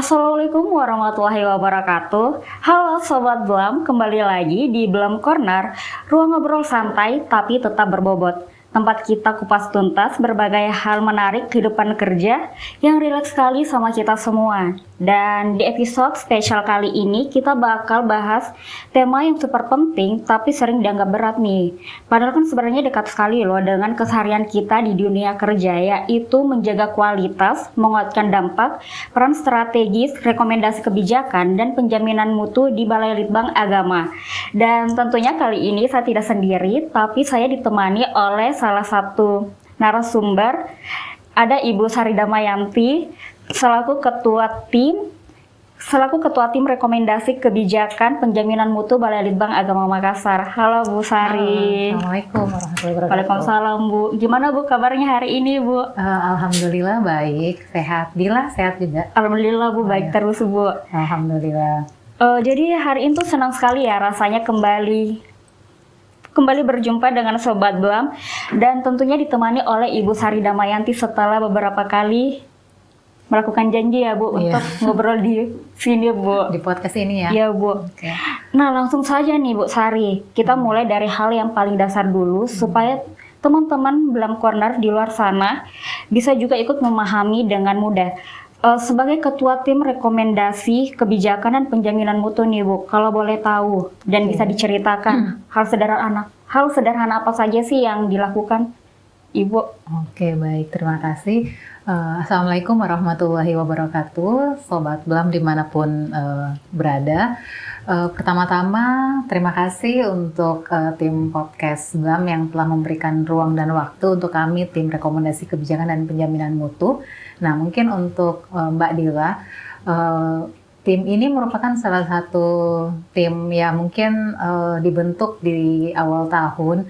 Assalamualaikum warahmatullahi wabarakatuh. Halo Sobat Blam, kembali lagi di Blam Corner, ruang ngobrol santai tapi tetap berbobot. Tempat kita kupas tuntas berbagai hal menarik kehidupan kerja yang rileks sekali sama kita semua. Dan di episode spesial kali ini kita bakal bahas tema yang super penting tapi sering dianggap berat nih. Padahal kan sebenarnya dekat sekali loh dengan keseharian kita di dunia kerja, yaitu menjaga kualitas, menguatkan dampak, peran strategis, rekomendasi kebijakan, dan penjaminan mutu di Balai Litbang Agama. Dan tentunya kali ini saya tidak sendiri, tapi saya ditemani oleh salah satu narasumber, ada Ibu Sari Damayanti selaku ketua tim rekomendasi kebijakan penjaminan mutu Balai Litbang Agama Makassar. Halo Bu Sari. Assalamualaikum warahmatullahi wabarakatuh. Waalaikumsalam Bu. Gimana Bu kabarnya hari ini Bu? Alhamdulillah baik, sehat. Dila sehat juga. Alhamdulillah Bu, baik terus Bu. Alhamdulillah. Jadi hari ini tuh senang sekali ya rasanya kembali berjumpa dengan Sobat Blam, dan tentunya ditemani oleh Ibu Sari Damayanti setelah beberapa kali melakukan janji ya Bu untuk ngobrol di sini Bu. Di podcast ini ya? Iya Bu. Okay. Nah langsung saja nih Bu Sari, kita mulai dari hal yang paling dasar dulu supaya teman-teman Blam Corner di luar sana bisa juga ikut memahami dengan mudah. Sebagai ketua tim rekomendasi kebijakan dan penjaminan mutu nih Bu, kalau boleh tahu dan bisa diceritakan hal sederhana apa saja sih yang dilakukan Ibu? Oke, baik, terima kasih. Assalamualaikum warahmatullahi wabarakatuh, Sobat Blam dimanapun berada. Pertama-tama terima kasih untuk tim podcast Blam yang telah memberikan ruang dan waktu untuk kami tim rekomendasi kebijakan dan penjaminan mutu. Nah mungkin untuk Mbak Dila, tim ini merupakan salah satu tim yang mungkin dibentuk di awal tahun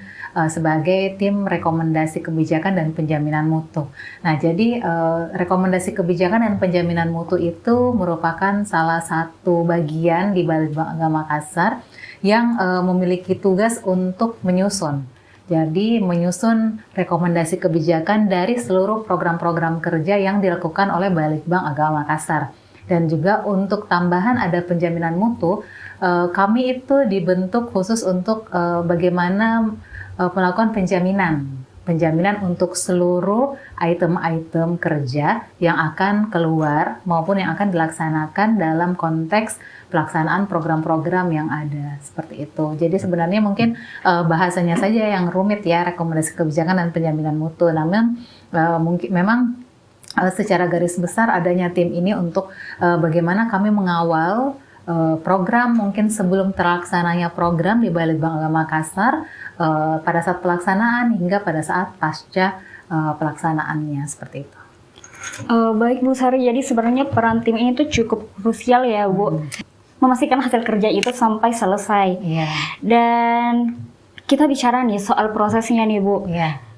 sebagai tim rekomendasi kebijakan dan penjaminan mutu. Nah, jadi rekomendasi kebijakan dan penjaminan mutu itu merupakan salah satu bagian di Balai Litbang Agama Makassar yang memiliki tugas untuk menyusun. Jadi menyusun rekomendasi kebijakan dari seluruh program-program kerja yang dilakukan oleh Balai Litbang Agama Makassar. Dan juga untuk tambahan ada penjaminan mutu, kami itu dibentuk khusus untuk bagaimana melakukan penjaminan untuk seluruh item-item kerja yang akan keluar maupun yang akan dilaksanakan dalam konteks pelaksanaan program-program yang ada, seperti itu. Jadi sebenarnya mungkin bahasanya saja yang rumit ya, rekomendasi kebijakan dan penjaminan mutu. Namun mungkin memang secara garis besar adanya tim ini untuk bagaimana kami mengawal program mungkin sebelum terlaksananya program di Balai Litbang Agama Makassar, pada saat pelaksanaan hingga pada saat pasca pelaksanaannya, seperti itu. Baik Bu Sari, jadi sebenarnya peran tim ini tuh cukup krusial ya Bu, memastikan hasil kerja itu sampai selesai. Dan kita bicara nih soal prosesnya nih Bu.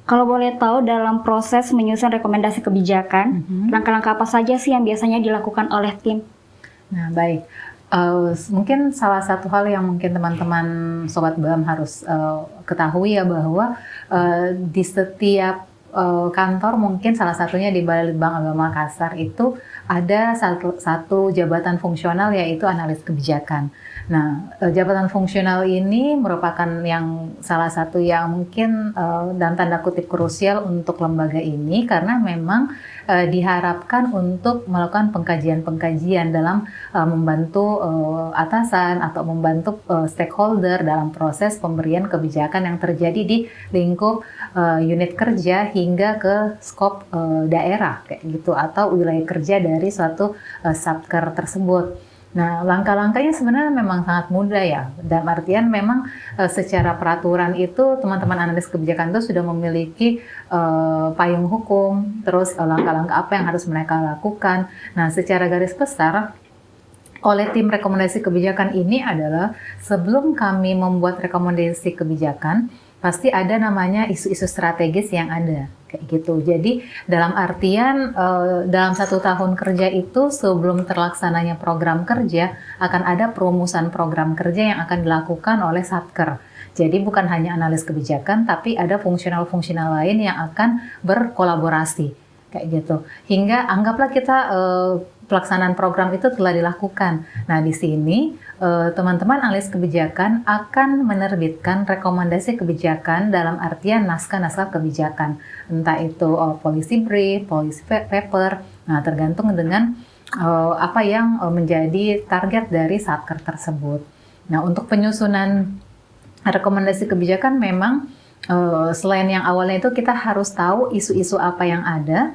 Kalau boleh tahu dalam proses menyusun rekomendasi kebijakan, langkah-langkah apa saja sih yang biasanya dilakukan oleh tim? Nah baik, mungkin salah satu hal yang mungkin teman-teman Sobat Blam harus ketahui ya, bahwa di setiap kantor, mungkin salah satunya di Balai Litbang Agama Makassar itu ada satu jabatan fungsional, yaitu analis kebijakan. Nah, jabatan fungsional ini merupakan yang salah satu yang mungkin dalam tanda kutip krusial untuk lembaga ini, karena memang diharapkan untuk melakukan pengkajian-pengkajian dalam membantu atasan atau membantu stakeholder dalam proses pemberian kebijakan yang terjadi di lingkup unit kerja hingga ke skop daerah kayak gitu, atau wilayah kerja dari suatu satker tersebut. Nah, langkah-langkahnya sebenarnya memang sangat mudah ya. Dalam artian memang secara peraturan itu teman-teman analis kebijakan itu sudah memiliki payung hukum, terus langkah-langkah apa yang harus mereka lakukan. Nah, secara garis besar oleh tim rekomendasi kebijakan ini adalah sebelum kami membuat rekomendasi kebijakan, pasti ada namanya isu-isu strategis yang ada kayak gitu. Jadi dalam artian dalam 1 tahun kerja itu sebelum terlaksananya program kerja akan ada perumusan program kerja yang akan dilakukan oleh satker. Jadi bukan hanya analis kebijakan, tapi ada fungsional-fungsional lain yang akan berkolaborasi kayak gitu. Hingga anggaplah kita pelaksanaan program itu telah dilakukan. Nah, di sini teman-teman analis kebijakan akan menerbitkan rekomendasi kebijakan dalam artian naskah-naskah kebijakan, entah itu policy brief, policy paper. Nah, tergantung dengan apa yang menjadi target dari satker tersebut. Nah, untuk penyusunan rekomendasi kebijakan memang selain yang awalnya itu kita harus tahu isu-isu apa yang ada,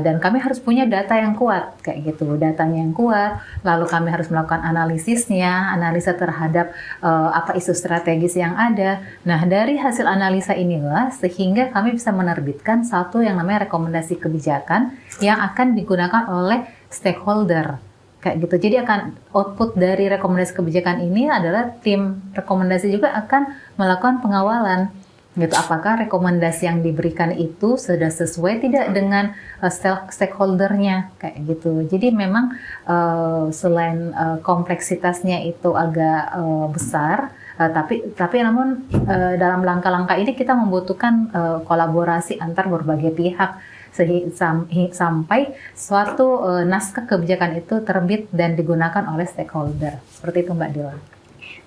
dan kami harus punya data yang kuat, kayak gitu, datanya yang kuat, lalu kami harus melakukan analisisnya, analisa terhadap apa isu strategis yang ada. Nah, dari hasil analisa inilah sehingga kami bisa menerbitkan satu yang namanya rekomendasi kebijakan yang akan digunakan oleh stakeholder, kayak gitu. Jadi akan output dari rekomendasi kebijakan ini adalah tim rekomendasi juga akan melakukan pengawalan, gitu, apakah rekomendasi yang diberikan itu sudah sesuai tidak dengan stakeholdernya, kayak gitu. Jadi memang selain kompleksitasnya itu agak besar, tapi namun dalam langkah-langkah ini kita membutuhkan kolaborasi antar berbagai pihak sampai suatu naskah kebijakan itu terbit dan digunakan oleh stakeholder. Seperti itu, Mbak Dila.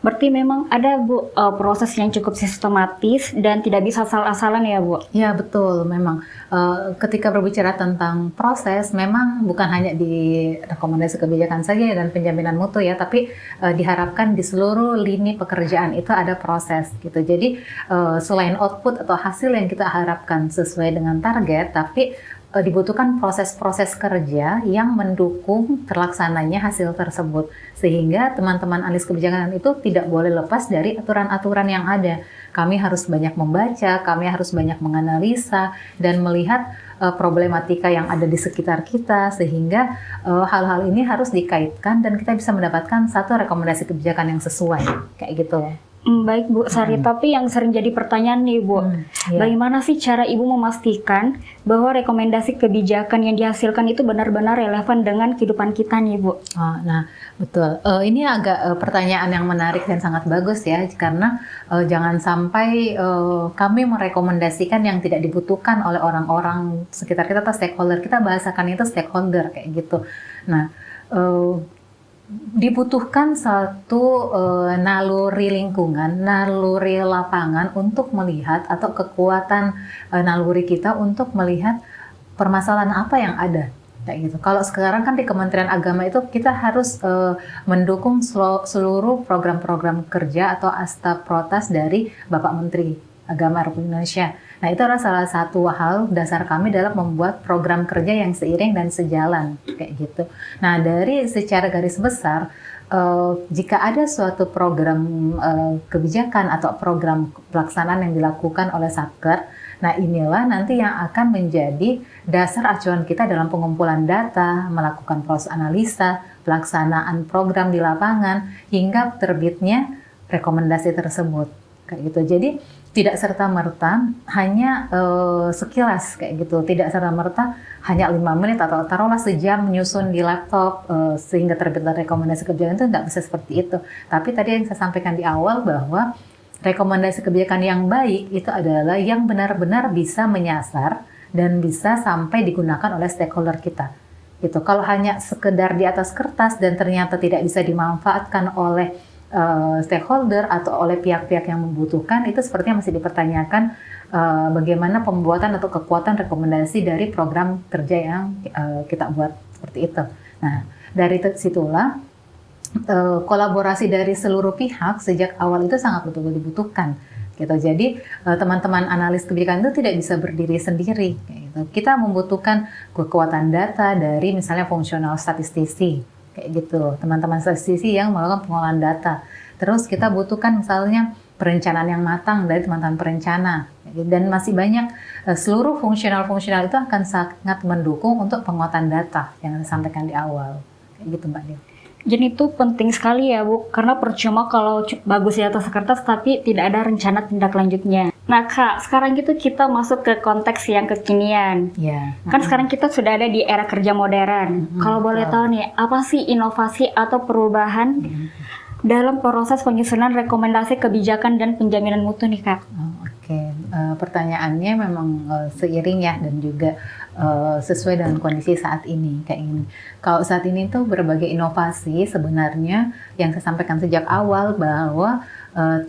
Berarti memang ada Bu proses yang cukup sistematis dan tidak bisa asal-asalan ya Bu? Ya, betul, memang ketika berbicara tentang proses memang bukan hanya di rekomendasi kebijakan saja dan penjaminan mutu ya, tapi diharapkan di seluruh lini pekerjaan itu ada proses gitu. Jadi selain output atau hasil yang kita harapkan sesuai dengan target, tapi dibutuhkan proses-proses kerja yang mendukung terlaksananya hasil tersebut, sehingga teman-teman analis kebijakan itu tidak boleh lepas dari aturan-aturan yang ada. Kami harus banyak membaca, kami harus banyak menganalisa dan melihat problematika yang ada di sekitar kita, sehingga hal-hal ini harus dikaitkan dan kita bisa mendapatkan satu rekomendasi kebijakan yang sesuai, kayak gitu. Baik Bu Sari, tapi yang sering jadi pertanyaan nih Bu, bagaimana sih cara Ibu memastikan bahwa rekomendasi kebijakan yang dihasilkan itu benar-benar relevan dengan kehidupan kita nih Bu? Nah, betul. Ini agak pertanyaan yang menarik dan sangat bagus ya, karena jangan sampai kami merekomendasikan yang tidak dibutuhkan oleh orang-orang sekitar kita atau stakeholder. Kita bahasakan itu stakeholder, kayak gitu. Nah, dibutuhkan satu naluri lingkungan, naluri lapangan untuk melihat, atau kekuatan naluri kita untuk melihat permasalahan apa yang ada, kayak gitu. Kalau sekarang kan di Kementerian Agama itu kita harus mendukung seluruh program-program kerja atau asta protas dari Bapak Menteri Agama Republik Indonesia. Nah, itu adalah salah satu hal dasar kami dalam membuat program kerja yang seiring dan sejalan, kayak gitu. Nah, dari secara garis besar, jika ada suatu program kebijakan atau program pelaksanaan yang dilakukan oleh Satker, nah inilah nanti yang akan menjadi dasar acuan kita dalam pengumpulan data, melakukan proses analisa, pelaksanaan program di lapangan, hingga terbitnya rekomendasi tersebut, kayak gitu. Jadi tidak serta-merta hanya sekilas kayak gitu, tidak serta-merta hanya 5 menit atau taruhlah sejam menyusun di laptop sehingga terbitlah rekomendasi kebijakan, itu tidak bisa seperti itu. Tapi tadi yang saya sampaikan di awal bahwa rekomendasi kebijakan yang baik itu adalah yang benar-benar bisa menyasar dan bisa sampai digunakan oleh stakeholder kita. Gitu. Kalau hanya sekedar di atas kertas dan ternyata tidak bisa dimanfaatkan oleh stakeholder atau oleh pihak-pihak yang membutuhkan, itu sepertinya masih dipertanyakan bagaimana pembuatan atau kekuatan rekomendasi dari program kerja yang kita buat seperti itu. Nah, dari situlah kolaborasi dari seluruh pihak sejak awal itu sangat betul-betul dibutuhkan. Gitu. Jadi teman-teman analis kebijakan itu tidak bisa berdiri sendiri. Gitu. Kita membutuhkan kekuatan data dari misalnya fungsional statistisi, kayak gitu, teman-teman statistisi yang melakukan pengolahan data. Terus kita butuhkan misalnya perencanaan yang matang dari teman-teman perencana, dan masih banyak. Seluruh fungsional-fungsional itu akan sangat mendukung untuk penguatan data yang disampaikan di awal, kayak gitu Mbak Dil. Jadi itu penting sekali ya Bu, karena percuma kalau bagus di atas kertas tapi tidak ada rencana tindak lanjutnya. Nah Kak, sekarang gitu kita masuk ke konteks yang kekinian. Ya. Kan sekarang kita sudah ada di era kerja modern. Kalau boleh tahu nih, apa sih inovasi atau perubahan dalam proses penyusunan rekomendasi kebijakan dan penjaminan mutu nih Kak? Oke. Oke, pertanyaannya memang seiring ya dan juga sesuai dengan kondisi saat ini kayak gini. Kalau saat ini tuh berbagai inovasi sebenarnya yang saya sampaikan sejak awal bahwa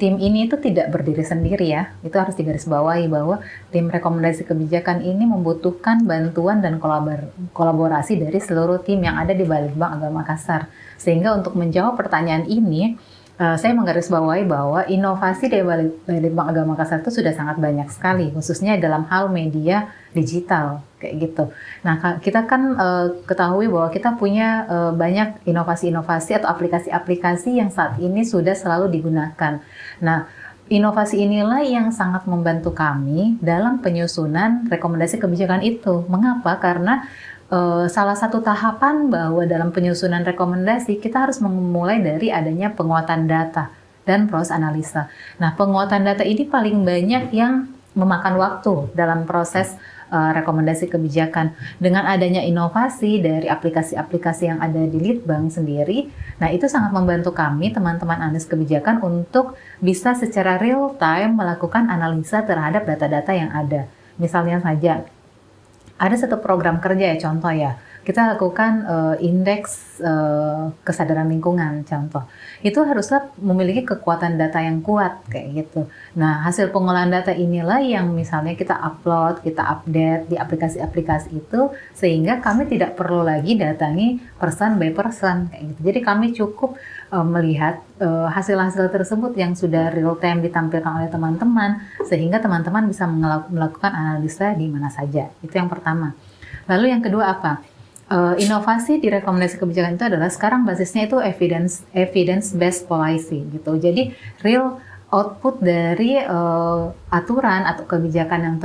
tim ini itu tidak berdiri sendiri ya. Itu harus digarisbawahi bahwa tim rekomendasi kebijakan ini membutuhkan bantuan dan kolaborasi dari seluruh tim yang ada di Balitbang Agama Makassar. Sehingga untuk menjawab pertanyaan ini, saya menggarisbawahi bahwa inovasi dari Balitbang Agama Makassar itu sudah sangat banyak sekali, khususnya dalam hal media digital kayak gitu. Nah, kita kan ketahui bahwa kita punya banyak inovasi-inovasi atau aplikasi-aplikasi yang saat ini sudah selalu digunakan. Nah, inovasi inilah yang sangat membantu kami dalam penyusunan rekomendasi kebijakan itu. Mengapa? Karena salah satu tahapan bahwa dalam penyusunan rekomendasi kita harus memulai dari adanya penguatan data dan proses analisa. Nah, penguatan data ini paling banyak yang memakan waktu dalam proses rekomendasi kebijakan. Dengan adanya inovasi dari aplikasi-aplikasi yang ada di Litbang sendiri, nah itu sangat membantu kami, teman-teman analis kebijakan, untuk bisa secara real time melakukan analisa terhadap data-data yang ada. Misalnya saja, ada satu program kerja ya, contoh ya, kita lakukan indeks kesadaran lingkungan, contoh. Itu harusnya memiliki kekuatan data yang kuat kayak gitu. Nah, hasil pengolahan data inilah yang misalnya kita upload, kita update di aplikasi-aplikasi itu, sehingga kami tidak perlu lagi datangi person by person kayak gitu. Jadi kami cukup melihat hasil-hasil tersebut yang sudah real time ditampilkan oleh teman-teman, sehingga teman-teman bisa melakukan analisa di mana saja. Itu yang pertama. Lalu yang kedua apa? Inovasi di rekomendasi kebijakan itu adalah sekarang basisnya itu evidence based policy gitu. Jadi real output dari aturan atau kebijakan yang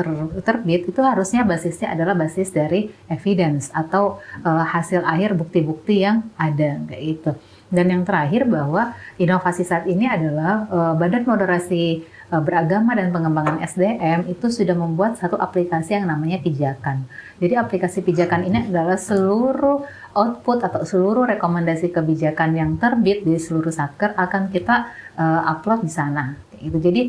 terbit itu harusnya basisnya adalah basis dari evidence atau hasil akhir bukti-bukti yang ada kayak gitu. Dan yang terakhir bahwa inovasi saat ini adalah Badan Moderasi Beragama dan Pengembangan SDM itu sudah membuat satu aplikasi yang namanya Pijakan. Jadi aplikasi Pijakan ini adalah seluruh output atau seluruh rekomendasi kebijakan yang terbit di seluruh satker akan kita upload di sana. Gitu. Jadi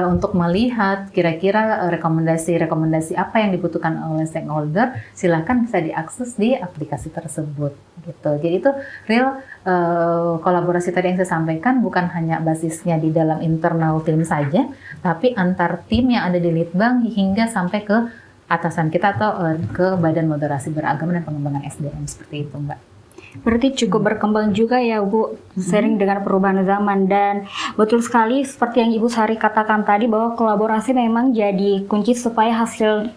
untuk melihat kira-kira rekomendasi apa yang dibutuhkan oleh stakeholder, silahkan bisa diakses di aplikasi tersebut. Gitu. Jadi itu real kolaborasi tadi yang saya sampaikan bukan hanya basisnya di dalam internal tim saja, tapi antar tim yang ada di Litbang hingga sampai ke atasan kita atau ke Badan Moderasi Beragama dan Pengembangan SDM seperti itu, Mbak. Berarti cukup berkembang juga ya Bu, sering dengan perubahan zaman. Dan betul sekali seperti yang Ibu Sari katakan tadi bahwa kolaborasi memang jadi kunci supaya hasil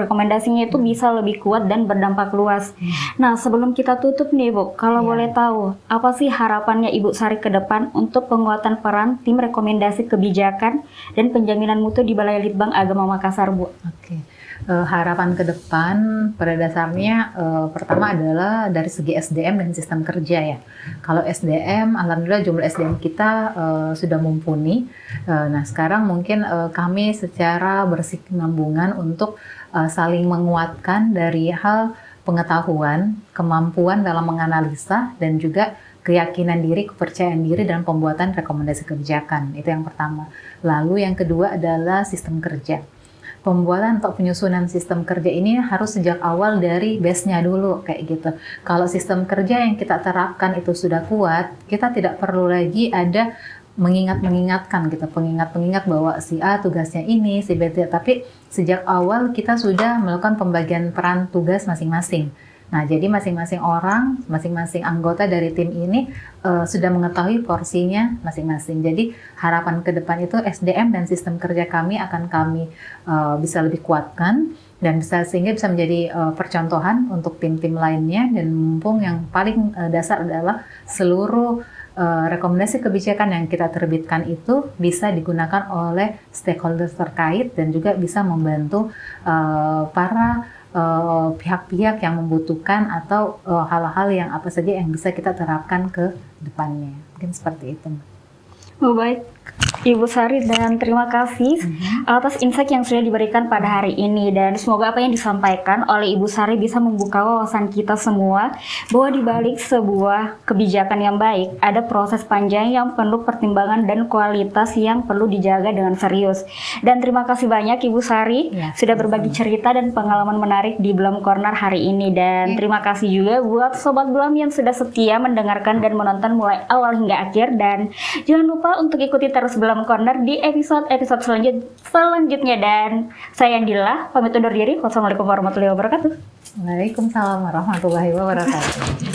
rekomendasinya itu bisa lebih kuat dan berdampak luas. Nah, sebelum kita tutup nih Bu, kalau boleh tahu, apa sih harapannya Ibu Sari ke depan untuk penguatan peran tim rekomendasi kebijakan dan penjaminan mutu di Balai Litbang Agama Makassar, Bu? Oke. Harapan ke depan pada dasarnya pertama adalah dari segi SDM dan sistem kerja ya. Kalau SDM, alhamdulillah jumlah SDM kita sudah mumpuni. Nah sekarang mungkin kami secara berkesinambungan untuk saling menguatkan dari hal pengetahuan, kemampuan dalam menganalisa, dan juga keyakinan diri, kepercayaan diri dalam pembuatan rekomendasi kebijakan. Itu yang pertama. Lalu yang kedua adalah sistem kerja. Pembuatan atau penyusunan sistem kerja ini harus sejak awal dari base-nya dulu kayak gitu. Kalau sistem kerja yang kita terapkan itu sudah kuat, kita tidak perlu lagi ada mengingatkan gitu, pengingat bahwa si A tugasnya ini, si B tidak. Tapi sejak awal kita sudah melakukan pembagian peran tugas masing-masing. Nah, jadi masing-masing orang, masing-masing anggota dari tim ini sudah mengetahui porsinya masing-masing. Jadi harapan ke depan itu SDM dan sistem kerja kami akan kami bisa lebih kuatkan dan sehingga bisa menjadi percontohan untuk tim-tim lainnya. Dan mumpung yang paling dasar adalah seluruh rekomendasi kebijakan yang kita terbitkan itu bisa digunakan oleh stakeholder terkait dan juga bisa membantu para pihak-pihak yang membutuhkan atau hal-hal yang apa saja yang bisa kita terapkan ke depannya. Mungkin seperti itu. Oh, baik, Ibu Sari, dan terima kasih atas insight yang sudah diberikan pada hari ini, dan semoga apa yang disampaikan oleh Ibu Sari bisa membuka wawasan kita semua bahwa di balik sebuah kebijakan yang baik ada proses panjang yang perlu pertimbangan dan kualitas yang perlu dijaga dengan serius. Dan terima kasih banyak Ibu Sari sudah berbagi cerita dan pengalaman menarik di Blam Corner hari ini, dan terima kasih juga buat Sobat Blam yang sudah setia mendengarkan dan menonton mulai awal hingga akhir, dan jangan lupa untuk ikuti terus Blam Corner di episode selanjutnya, dan saya Andila pamit undur diri. Wassalamualaikum warahmatullahi wabarakatuh. Waalaikumsalam warahmatullahi wabarakatuh.